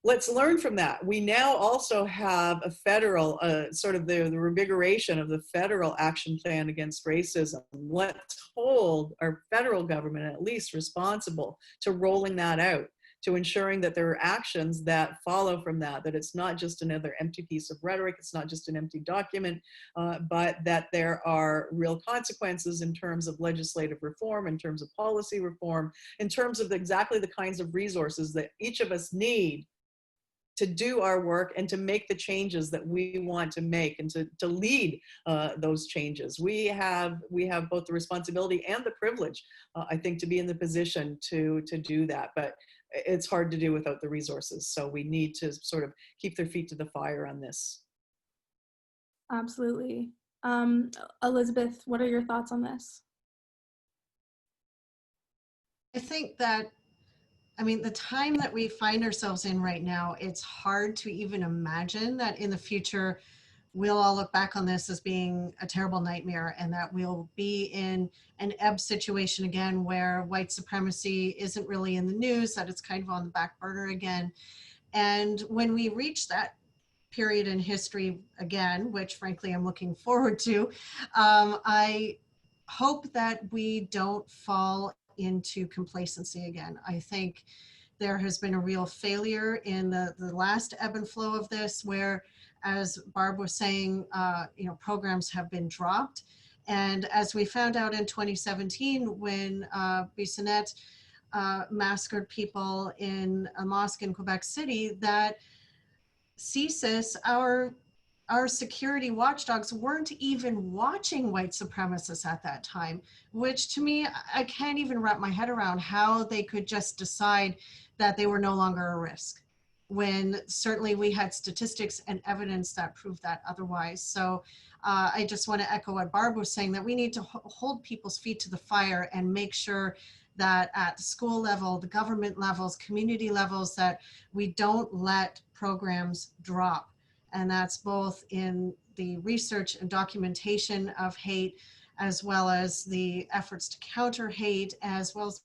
Let's learn from that. We now also have a federal, sort of the revigoration of the federal action plan against racism. Let's hold our federal government at least responsible to rolling that out, to ensuring that there are actions that follow from that, that it's not just another empty piece of rhetoric, it's not just an empty document, but that there are real consequences in terms of legislative reform, in terms of policy reform, in terms of exactly the kinds of resources that each of us need to do our work and to make the changes that we want to make and to lead those changes. We have both the responsibility and the privilege, I think, to be in the position to do that. But it's hard to do without the resources. So we need to sort of keep their feet to the fire on this. Absolutely. Elizabeth, what are your thoughts on this? I think that, I mean, the time that we find ourselves in right now, it's hard to even imagine that in the future, we'll all look back on this as being a terrible nightmare, and that we'll be in an ebb situation again where white supremacy isn't really in the news, that it's kind of on the back burner again. And when we reach that period in history again, which frankly I'm looking forward to, I hope that we don't fall into complacency again. I think there has been a real failure in the last ebb and flow of this, where, as Barb was saying, programs have been dropped. And as we found out in 2017, when Bissonnette massacred people in a mosque in Quebec City, that CSIS, our security watchdogs, weren't even watching white supremacists at that time, which to me, I can't even wrap my head around how they could just decide that they were no longer a risk, when certainly we had statistics and evidence that proved that otherwise. So I just want to echo what Barb was saying, that we need to hold people's feet to the fire and make sure that at the school level, the government levels, community levels, that we don't let programs drop. And that's both in the research and documentation of hate, as well as the efforts to counter hate, as well as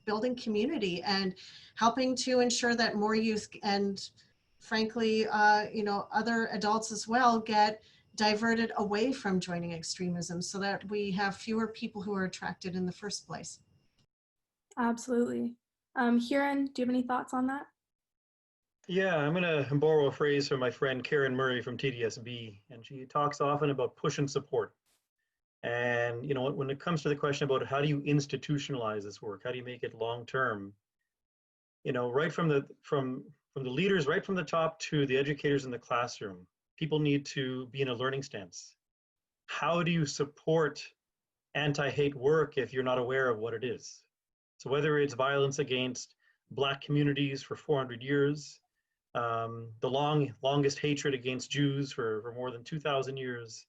building community and helping to ensure that more youth and frankly, other adults as well get diverted away from joining extremism, so that we have fewer people who are attracted in the first place. Absolutely. Hiren, do you have any thoughts on that? Yeah, I'm going to borrow a phrase from my friend Karen Murray from TDSB, and she talks often about push and support. And when it comes to the question about how do you institutionalize this work, how do you make it long term, right from the leaders, right from the top to the educators in the classroom, people need to be in a learning stance. How do you support anti-hate work if you're not aware of what it is? So whether it's violence against Black communities for 400 years, the longest hatred against Jews for more than 2,000 years,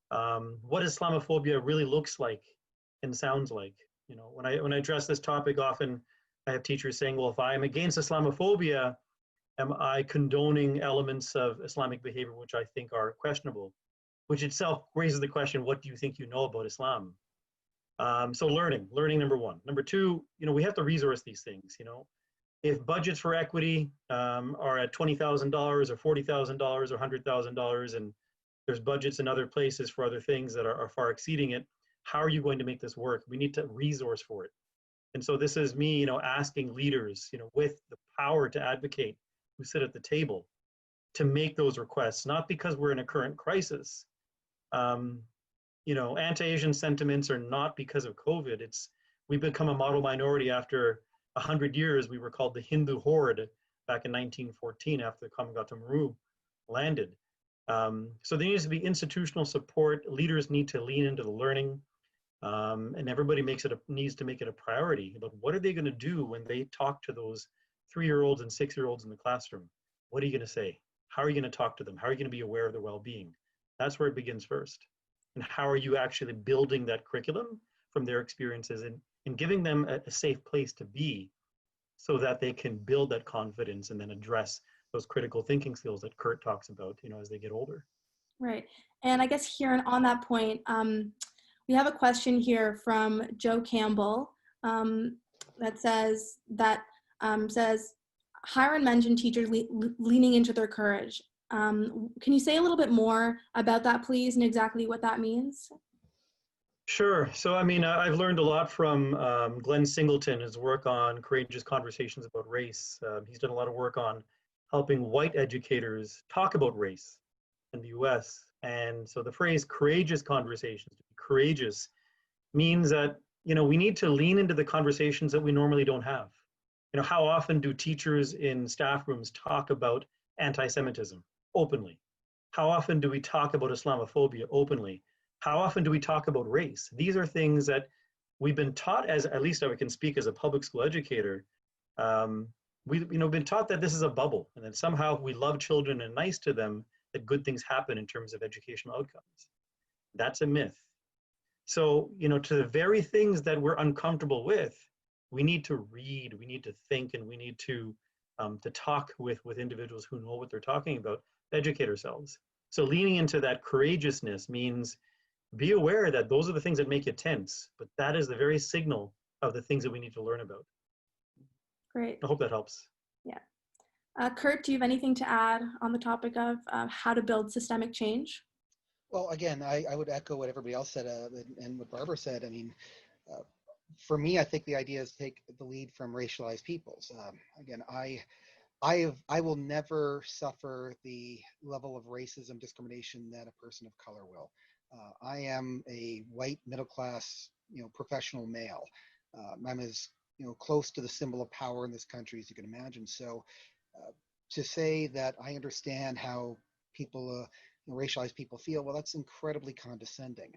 what Islamophobia really looks like and sounds like. When I address this topic, often I have teachers saying, well, if I'm against Islamophobia, am I condoning elements of Islamic behavior which I think are questionable? Which itself raises the question, what do you think you know about Islam? So learning number one. Number two, we have to resource these things. If budgets for equity are at $20,000 or $40,000 or $100,000, and there's budgets in other places for other things that are far exceeding it, how are you going to make this work? We need to resource for it. And so this is me, asking leaders, with the power to advocate, who sit at the table, to make those requests, not because we're in a current crisis. Anti-Asian sentiments are not because of COVID. We've become a model minority. After 100 years, we were called the Hindu horde back in 1914 after the Kamagata landed. So there needs to be institutional support. Leaders need to lean into the learning, and everybody needs to make it a priority about what are they going to do when they talk to those 3-year-olds and 6-year-olds in the classroom. What are you going to say? How are you going to talk to them? How are you going to be aware of their well-being? That's where it begins first. And how are you actually building that curriculum from their experiences and giving them a safe place to be, so that they can build that confidence and then address those critical thinking skills that Kurt talks about, as they get older. Right. And I guess here on that point, we have a question here from Joe Campbell that says, Hiren mentioned teachers leaning into their courage. Can you say a little bit more about that, please, and exactly what that means? Sure. So, I mean, I've learned a lot from Glenn Singleton, his work on courageous conversations about race. He's done a lot of work on helping white educators talk about race in the US. And so the phrase courageous conversations, to be courageous, means that, we need to lean into the conversations that we normally don't have. How often do teachers in staff rooms talk about anti-Semitism openly? How often do we talk about Islamophobia openly? How often do we talk about race? These are things that we've been taught, as at least I can speak as a public school educator. We've been taught that this is a bubble, and that somehow if we love children and nice to them, that good things happen in terms of educational outcomes. That's a myth. So, to the very things that we're uncomfortable with, we need to read, we need to think, and we need to talk with individuals who know what they're talking about, educate ourselves. So leaning into that courageousness means be aware that those are the things that make you tense, but that is the very signal of the things that we need to learn about. Great. I hope that helps. Yeah. Kurt, do you have anything to add on the topic of how to build systemic change? Well, again, I would echo what everybody else said and what Barbara said. I mean, for me, I think the idea is take the lead from racialized peoples. Again, I will never suffer the level of racism discrimination that a person of color will. I am a white middle class, professional male. I'm as close to the symbol of power in this country as you can imagine. So, to say that I understand how people, racialized people feel, well, that's incredibly condescending.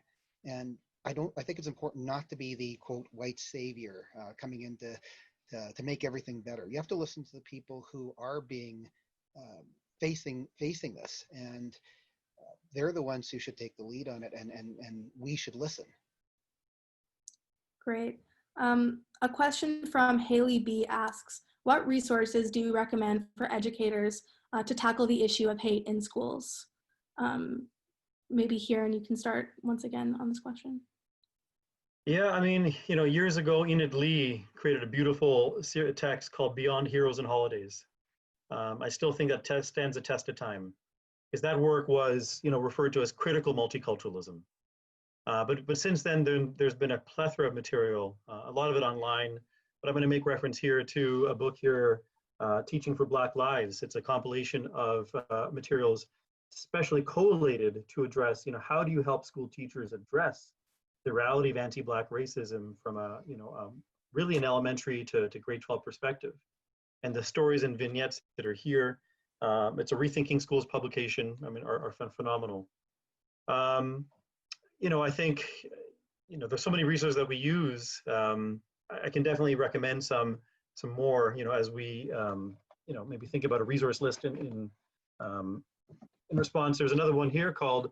And I think it's important not to be the quote white savior coming in to make everything better. You have to listen to the people who are being facing this, and they're the ones who should take the lead on it, and we should listen. Great. A question from Haley B asks, what resources do you recommend for educators to tackle the issue of hate in schools? Maybe Hiren, you can start once again on this question. Yeah, I mean, years ago, Enid Lee created a beautiful text called Beyond Heroes and Holidays. I still think that text stands the test of time, because that work was, referred to as critical multiculturalism. But since then, there's been a plethora of material, a lot of it online. But I'm going to make reference here to a book here, Teaching for Black Lives. It's a compilation of materials specially collated to address, how do you help school teachers address the reality of anti-Black racism from a, really an elementary to grade 12 perspective. And the stories and vignettes that are here, it's a Rethinking Schools publication, are phenomenal. I think, there's so many resources that we use. I can definitely recommend some more, as we, maybe think about a resource list in response. There's another one here called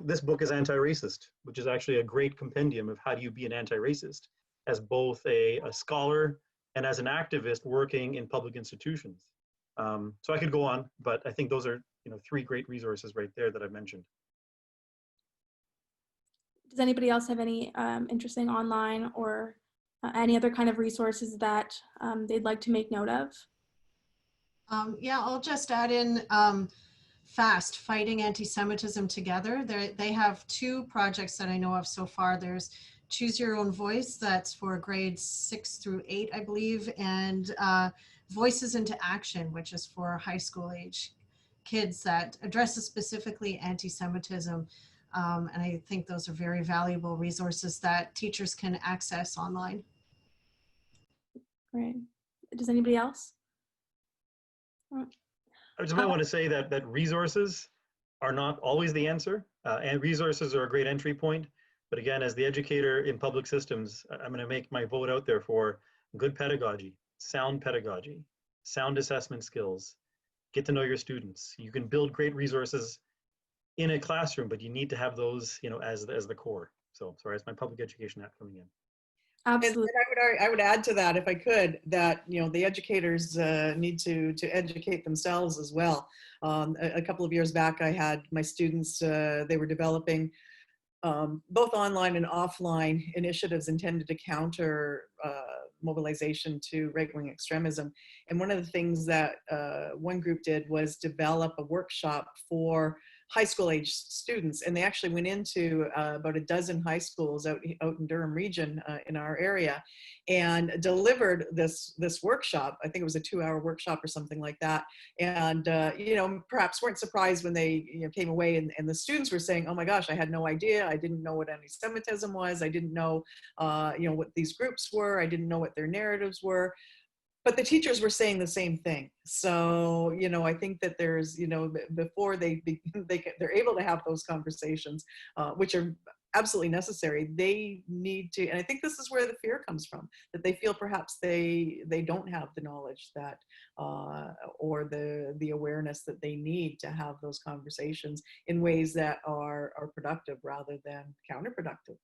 this book is Anti-Racist, which is actually a great compendium of how do you be an anti-racist as both a scholar and as an activist working in public institutions. So I could go on, but I think those are, three great resources right there that I've mentioned. Does anybody else have any interesting online or any other kind of resources that they'd like to make note of? Yeah, I'll just add in FAST, Fighting Anti-Semitism Together. They have two projects that I know of so far. There's Choose Your Own Voice, that's for grades 6 through 8, I believe, and Voices into Action, which is for high school age kids that addresses specifically anti-Semitism. And I think those are very valuable resources that teachers can access online. Great. Does anybody else? I just might want to say that resources are not always the answer, and resources are a great entry point. But again, as the educator in public systems, I'm going to make my vote out there for good pedagogy, sound assessment skills, get to know your students. You can build great resources in a classroom, but you need to have those, as the core. So sorry, it's my public education hat coming in. Absolutely. And I would add to that, if I could, that the educators need to educate themselves as well. A couple of years back, I had my students, they were developing both online and offline initiatives intended to counter mobilization to right-wing extremism. And one of the things that one group did was develop a workshop for high school age students, and they actually went into about a dozen high schools out in Durham region in our area, and delivered this workshop. I think it was a 2-hour workshop or something like that. And you know, perhaps weren't surprised when they, you know, came away and the students were saying, "Oh my gosh, I had no idea. I didn't know what anti-Semitism was. I didn't know, you know, what these groups were. I didn't know what their narratives were." But the teachers were saying the same thing. So, you know, I think that there's, you know, before they're able to have those conversations, which are absolutely necessary, they need to, and I think this is where the fear comes from, that they feel perhaps they don't have the knowledge that, or the awareness that they need to have those conversations in ways that are productive rather than counterproductive.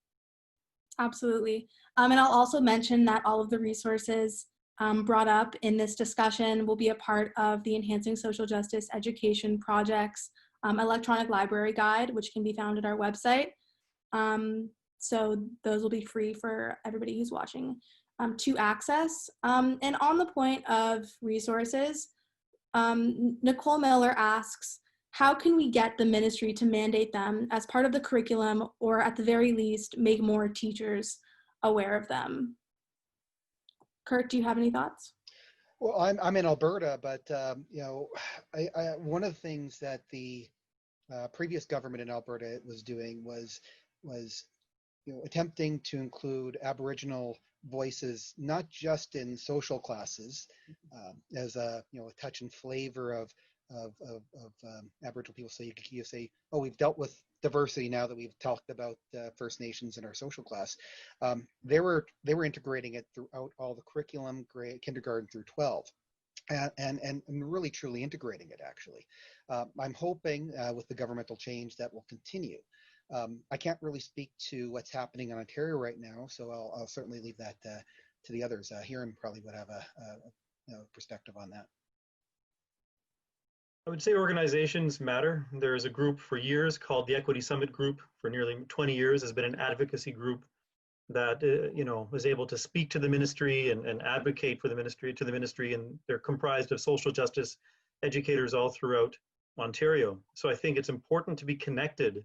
Absolutely. And I'll also mention that all of the resources brought up in this discussion will be a part of the Enhancing Social Justice Education Project's electronic library guide, which can be found at our website. So those will be free for everybody who's watching to access. And on the point of resources, Nicole Miller asks, how can we get the ministry to mandate them as part of the curriculum, or at the very least, make more teachers aware of them? Kurt, do you have any thoughts? Well, I'm in Alberta, but you know, one of the things that the previous government in Alberta was doing was you know, attempting to include Aboriginal voices, not just in social classes, as a, you know, a touch and flavor of Aboriginal people. So you say, oh, we've dealt with diversity now that we've talked about First Nations in our social class. They were integrating it throughout all the curriculum, kindergarten through 12. And really truly integrating it, actually. I'm hoping with the governmental change that will continue. I can't really speak to what's happening in Ontario right now, so I'll certainly leave that to the others. Hiren probably would have a you know, perspective on that. I would say organizations matter. There is a group for years called the Equity Summit Group. For nearly 20 years has been an advocacy group that you know, was able to speak to the ministry and advocate for the ministry, and they're comprised of social justice educators all throughout Ontario. So I think it's important to be connected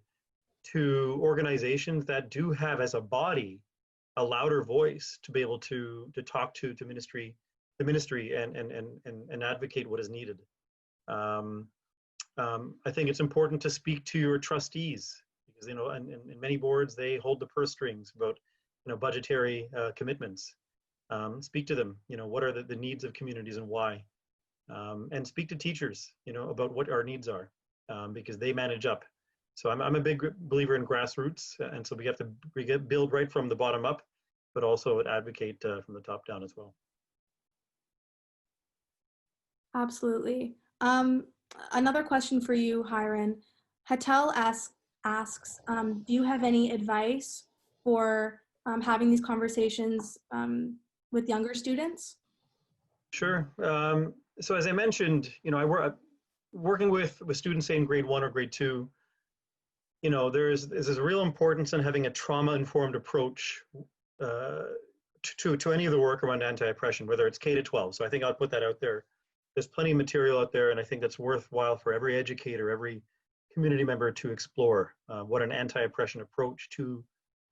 to organizations that do have as a body a louder voice to be able to talk to the ministry and advocate what is needed. I think it's important to speak to your trustees, because, you know, in many boards, they hold the purse strings about, you know, budgetary commitments. Speak to them, you know, what are the needs of communities and why? And speak to teachers, you know, about what our needs are, because they manage up. So I'm a big believer in grassroots, and so we have to build right from the bottom up, but also advocate from the top down as well. Absolutely. Another question for you, Hiren. Hatel asks, do you have any advice for having these conversations with younger students? Sure. So as I mentioned, you know, working with students, say in grade 1 or grade 2, you know, there's a real importance in having a trauma-informed approach to any of the work around anti-oppression, whether it's K to 12. So I think I'll put that out there. There's plenty of material out there, and I think that's worthwhile for every educator, every community member to explore what an anti-oppression approach to,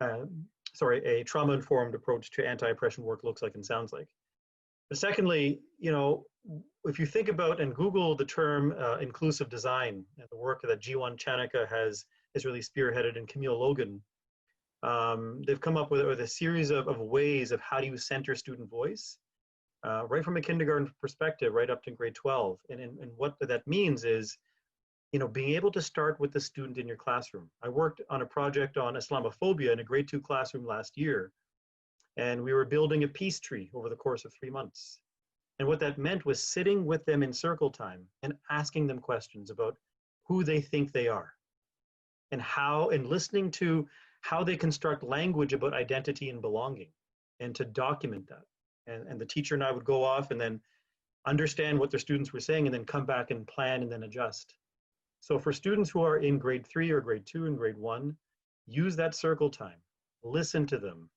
a trauma-informed approach to anti-oppression work looks like and sounds like. But secondly, you know, if you think about and Google the term inclusive design, and the work that Jiwon Chanaka has really spearheaded, and Camille Logan, they've come up with a series of ways of how do you center student voice, right from a kindergarten perspective, right up to grade 12. And what that means is, you know, being able to start with the student in your classroom. I worked on a project on Islamophobia in a grade 2 classroom last year, and we were building a peace tree over the course of 3 months. And what that meant was sitting with them in circle time and asking them questions about who they think they are, and listening to how they construct language about identity and belonging, and to document that. And the teacher and I would go off and then understand what their students were saying, and then come back and plan and then adjust. So for students who are in grade 3 or grade 2 and grade 1, use that circle time, listen to them,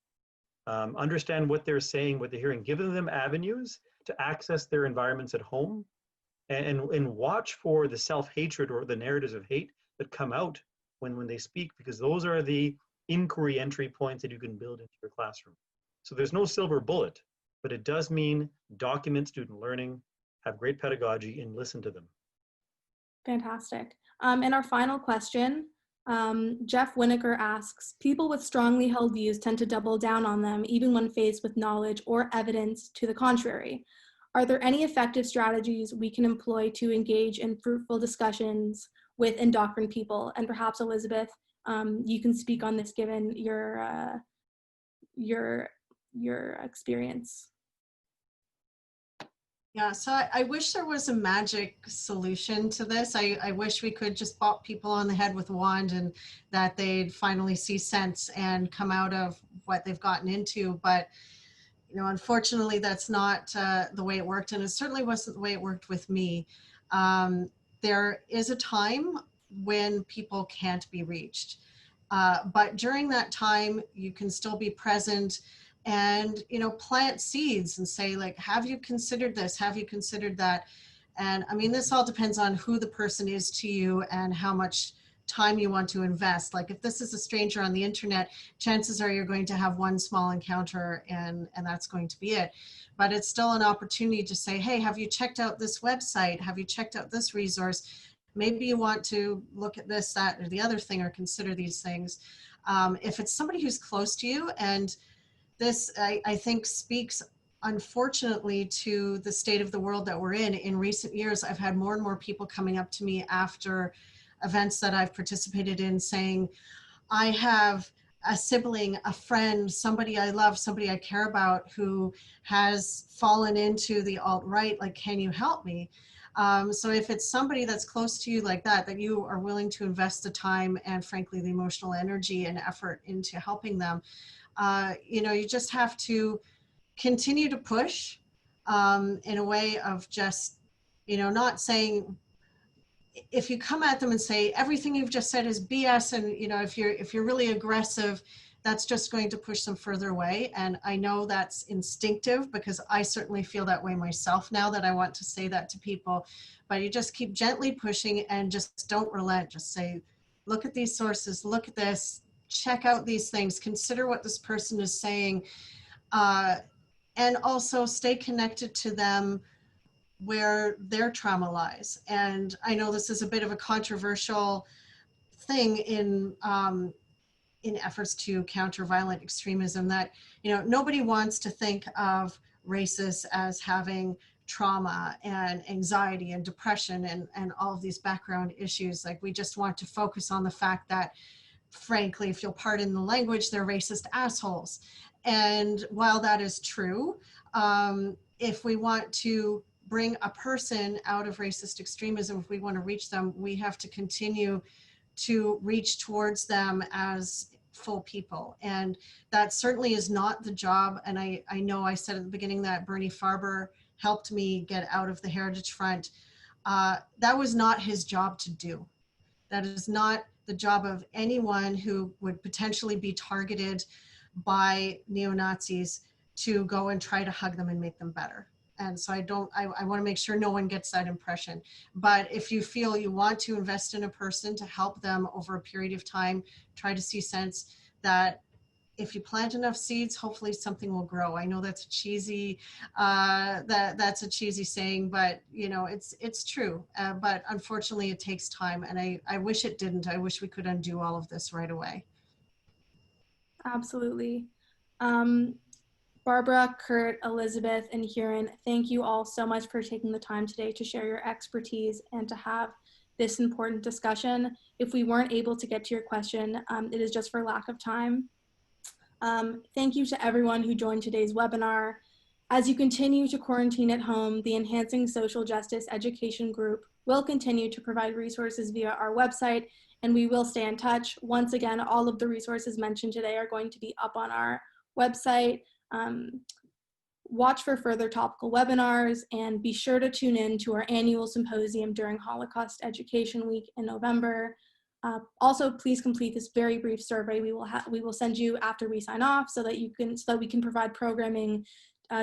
understand what they're saying, what they're hearing, giving them avenues to access their environments at home, and watch for the self-hatred or the narratives of hate that come out when they speak, because those are the inquiry entry points that you can build into your classroom. So there's no silver bullet, but it does mean document student learning, have great pedagogy, and listen to them. Fantastic. And our final question, Jeff Winokur asks, people with strongly held views tend to double down on them even when faced with knowledge or evidence to the contrary. Are there any effective strategies we can employ to engage in fruitful discussions with indoctrined people? And perhaps Elizabeth, you can speak on this given your experience. Yeah, so I wish there was a magic solution to this. I wish we could just bop people on the head with a wand and that they'd finally see sense and come out of what they've gotten into. But, you know, unfortunately, that's not the way it worked. And it certainly wasn't the way it worked with me. There is a time when people can't be reached. But during that time, you can still be present and, you know, plant seeds and say, like, have you considered this? Have you considered that? And I mean, this all depends on who the person is to you and how much time you want to invest. Like if this is a stranger on the internet, chances are you're going to have one small encounter and that's going to be it. But it's still an opportunity to say, hey, have you checked out this website? Have you checked out this resource? Maybe you want to look at this, that, or the other thing, or consider these things. If it's somebody who's close to you, and this, I think, speaks, unfortunately, to the state of the world that we're in. In recent years, I've had more and more people coming up to me after events that I've participated in saying, I have a sibling, a friend, somebody I love, somebody I care about who has fallen into the alt-right, like, can you help me? So if it's somebody that's close to you like that, that you are willing to invest the time and frankly, the emotional energy and effort into helping them, you know, you just have to continue to push in a way of just, you know, not saying, if you come at them and say, everything you've just said is BS, and, you know, if you're really aggressive, that's just going to push them further away. And I know that's instinctive because I certainly feel that way myself now that I want to say that to people, but you just keep gently pushing and just don't relent. Just say, look at these sources, look at this, check out these things, consider what this person is saying, and also stay connected to them where their trauma lies. And I know this is a bit of a controversial thing in efforts to counter violent extremism, that, you know, nobody wants to think of racists as having trauma and anxiety and depression and all of these background issues. Like, we just want to focus on the fact that, frankly, if you'll pardon the language, they're racist assholes. And while that is true, if we want to bring a person out of racist extremism, if we want to reach them, we have to continue to reach towards them as full people. And that certainly is not the job. And I know I said at the beginning that Bernie Farber helped me get out of the Heritage Front. That was not his job to do. That is not the job of anyone who would potentially be targeted by neo-Nazis to go and try to hug them and make them better. And so I want to make sure no one gets that impression. But if you feel you want to invest in a person to help them over a period of time, try to see sense that if you plant enough seeds, hopefully something will grow. I know that's a cheesy, that's a cheesy saying, but you know, it's true. But unfortunately it takes time, and I wish it didn't. I wish we could undo all of this right away. Absolutely. Barbara, Kurt, Elizabeth, and Hiren, thank you all so much for taking the time today to share your expertise and to have this important discussion. If we weren't able to get to your question, it is just for lack of time. Thank you to everyone who joined today's webinar. As you continue to quarantine at home, the Enhancing Social Justice Education Group will continue to provide resources via our website, and we will stay in touch. Once again, all of the resources mentioned today are going to be up on our website. Watch for further topical webinars, and be sure to tune in to our annual symposium during Holocaust Education Week in November. Also, please complete this very brief survey we will send you after we sign off, so that we can provide programming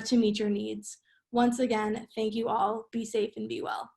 to meet your needs. Once again, thank you all. Be safe and be well.